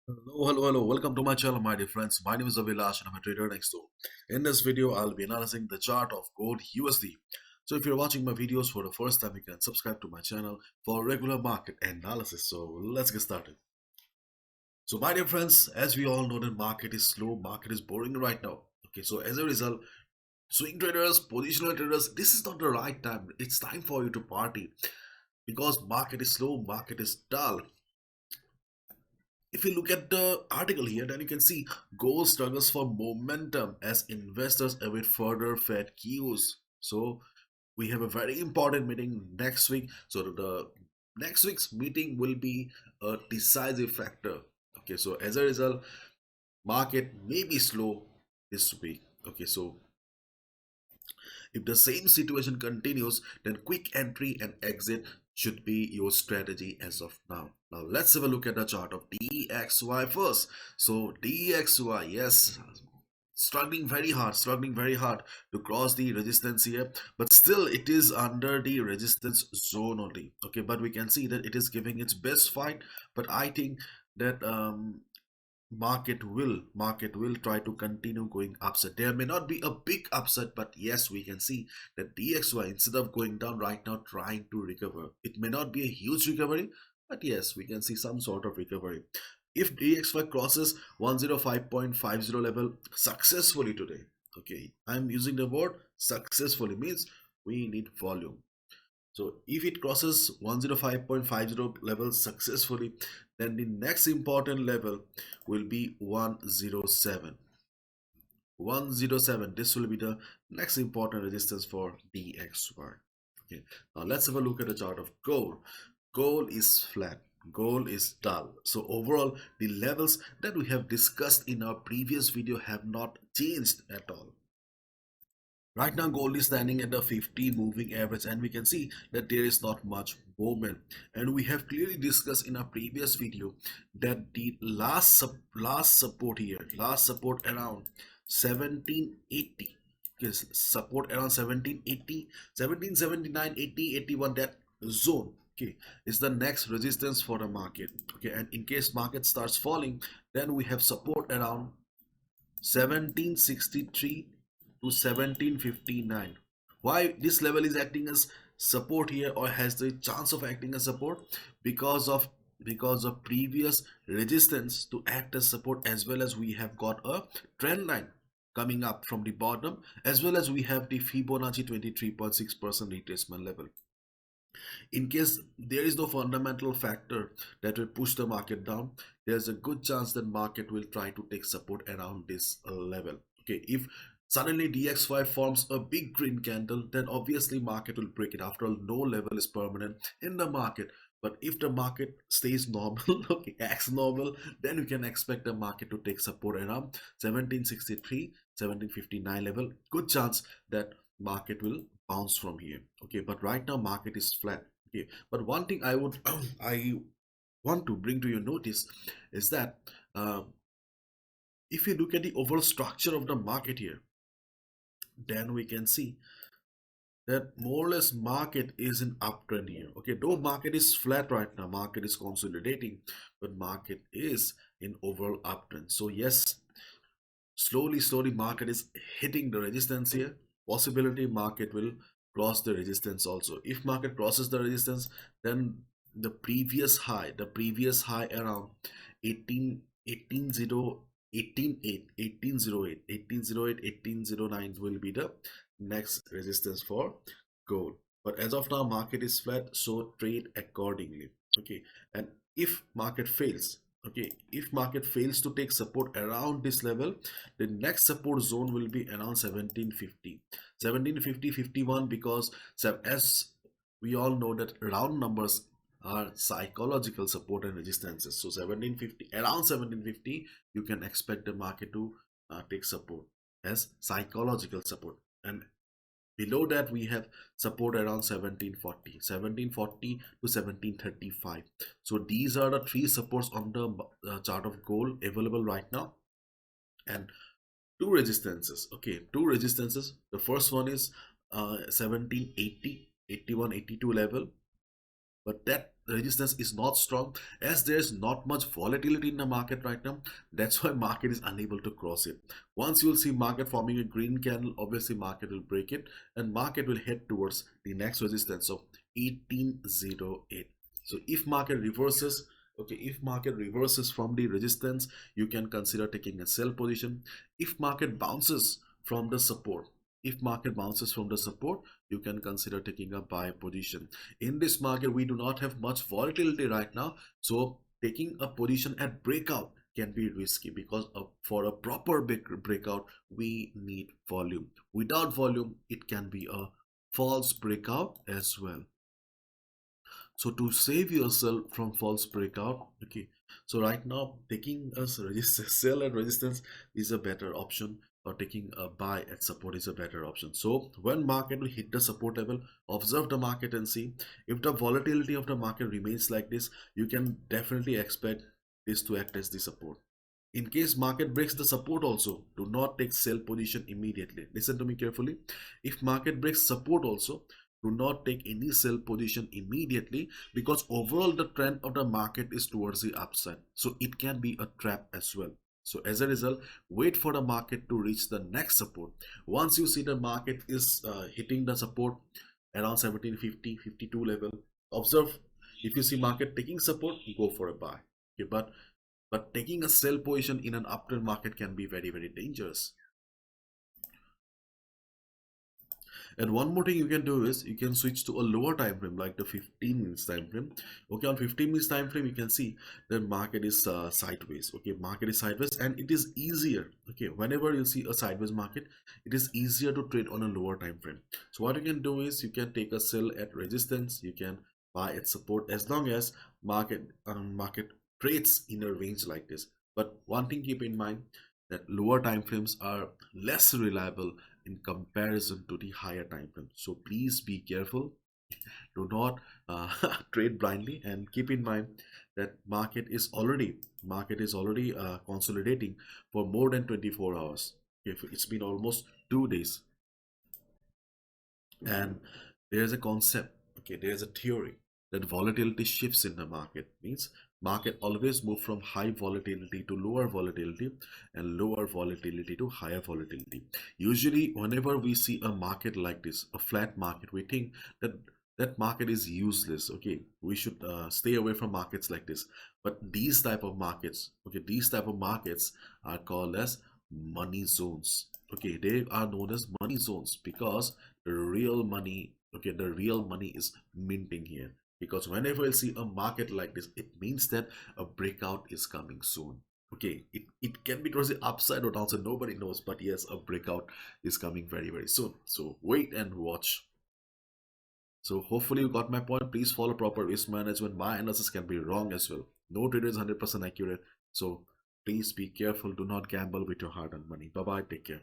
Hello. Welcome to my channel, my dear friends. My name is Avilash and I'm a trader next door. In this video, I'll be analyzing the chart of gold USD. So if you're watching my videos for the first time, you can subscribe to my channel for regular market analysis. So let's get started. So my dear friends, as we all know, the market is slow, market is boring right now. Okay, so as a result, swing traders, positional traders, this is not the right time. It's time for you to party because market is slow, market is dull. If you look at the article here, then you can see gold struggles for momentum as investors await further Fed cues. So we have a very important meeting next week. So the next week's meeting will be a decisive factor. Okay, so as a result, market may be slow this week. Okay, so if the same situation continues, then quick entry and exit should be your strategy as of now. Now let's have a look at the chart of DXY first. So DXY, yes, struggling very hard to cross the resistance here, but still it is under the resistance zone only. Okay, but we can see that it is giving its best fight, but I think that market will try to continue going upside. There may not be a big upside, but yes, we can see that DXY, instead of going down right now, trying to recover. It may not be a huge recovery, but yes, we can see some sort of recovery. If DXY crosses 105.50 level successfully today, okay, I'm using the word successfully, means we need volume. So if it crosses 105.50 level successfully, then the next important level will be 107. 107, this will be the next important resistance for DXY. Okay, now let's have a look at the chart of gold. Gold is flat, gold is dull. So overall, the levels that we have discussed in our previous video have not changed at all. Right now, gold is standing at the 50 moving average, and we can see that there is not much movement. And we have clearly discussed in our previous video that the last support here, last support around 1780, yes, support around 1780, 1779, 80, 81, that zone. Okay, is the next resistance for the market. Okay, and in case market starts falling, then we have support around 1763 to 1759. Why this level is acting as support here, or has the chance of acting as support? Because of previous resistance to act as support, as well as we have got a trend line coming up from the bottom, as well as we have the Fibonacci 23.6% retracement level. In case there is no fundamental factor that will push the market down, there's a good chance that market will try to take support around this level. Okay, if suddenly DXY forms a big green candle, then obviously market will break it. After all, no level is permanent in the market. But if the market stays normal, okay, acts normal, then you can expect the market to take support around 1763, 1759 level. Good chance that market will bounce from here. Okay, but right now market is flat. Okay, but one thing I would I want to bring to your notice is that uh, if you look at the overall structure of the market here, then we can see that more or less market is in uptrend here. Okay, though market is flat right now, market is consolidating, but market is in overall uptrend. So yes, slowly market is hitting the resistance here. Possibility market will cross the resistance also. If market crosses the resistance, then the previous high around 18 1808 will be the next resistance for gold. But as of now, market is flat, so trade accordingly. Okay, and if market fails, okay, if market fails to take support around this level, the next support zone will be around 1750, 1750, 51, because as we all know that round numbers are psychological support and resistances. So 1750, around 1750, you can expect the market to take support as psychological support. And below that, we have support around 1740, 1740 to 1735. So these are the three supports on the chart of gold available right now. And two resistances. Okay, two resistances. The first one is 1780, 81, 82 level. But that resistance is not strong, as there's not much volatility in the market right now. That's why market is unable to cross it. Once you'll see market forming a green candle, obviously market will break it and market will head towards the next resistance of 1808. So if market reverses, okay, if market reverses from the resistance, you can consider taking a sell position. If market bounces from the support, if market bounces from the support, you can consider taking a buy position. In this market, we do not have much volatility right now, so taking a position at breakout can be risky, because for a proper breakout we need volume. Without volume, it can be a false breakout as well. So to save yourself from false breakout, okay, so right now taking a resistance, sell at resistance is a better option, or taking a buy at support is a better option. So when market will hit the support level, observe the market and see if the volatility of the market remains like this, you can definitely expect this to act as the support. In case market breaks the support also, do not take sell position immediately. Listen to me carefully. If market breaks support also, do not take any sell position immediately, because overall the trend of the market is towards the upside. So it can be a trap as well. So as a result, wait for the market to reach the next support. Once you see the market is hitting the support around 1750, 52 level, observe. If you see market taking support, go for a buy. Okay, but taking a sell position in an uptrend market can be very, very dangerous. And one more thing you can do is you can switch to a lower time frame, like the 15 minutes time frame. Okay, on 15 minutes time frame, you can see the market is sideways. Okay, market is sideways, and it is easier. Okay, whenever you see a sideways market, it is easier to trade on a lower time frame. So what you can do is you can take a sell at resistance, you can buy at support, as long as market trades in a range like this. But one thing keep in mind, that lower time frames are less reliable in comparison to the higher time frame. So please be careful. Do not trade blindly, and keep in mind that market is already consolidating for more than 24 hours. If it's been almost 2 days, and there's a concept, okay, there's a theory that volatility shifts in the market. Means market always move from high volatility to lower volatility, and lower volatility to higher volatility. Usually whenever we see a market like this, a flat market, we think that that market is useless. Okay, we should stay away from markets like this. But these type of markets, okay, these type of markets are called as money zones. Okay, they are known as money zones because the real money, okay, the real money is minting here. Because whenever I see a market like this, it means that a breakout is coming soon. Okay, it can be towards the upside or downside, nobody knows, but yes, a breakout is coming very, very soon. So wait and watch. So hopefully you got my point. Please follow proper risk management. My analysis can be wrong as well. No trader is 100% accurate. So please be careful. Do not gamble with your hard-earned money. Bye bye. Take care.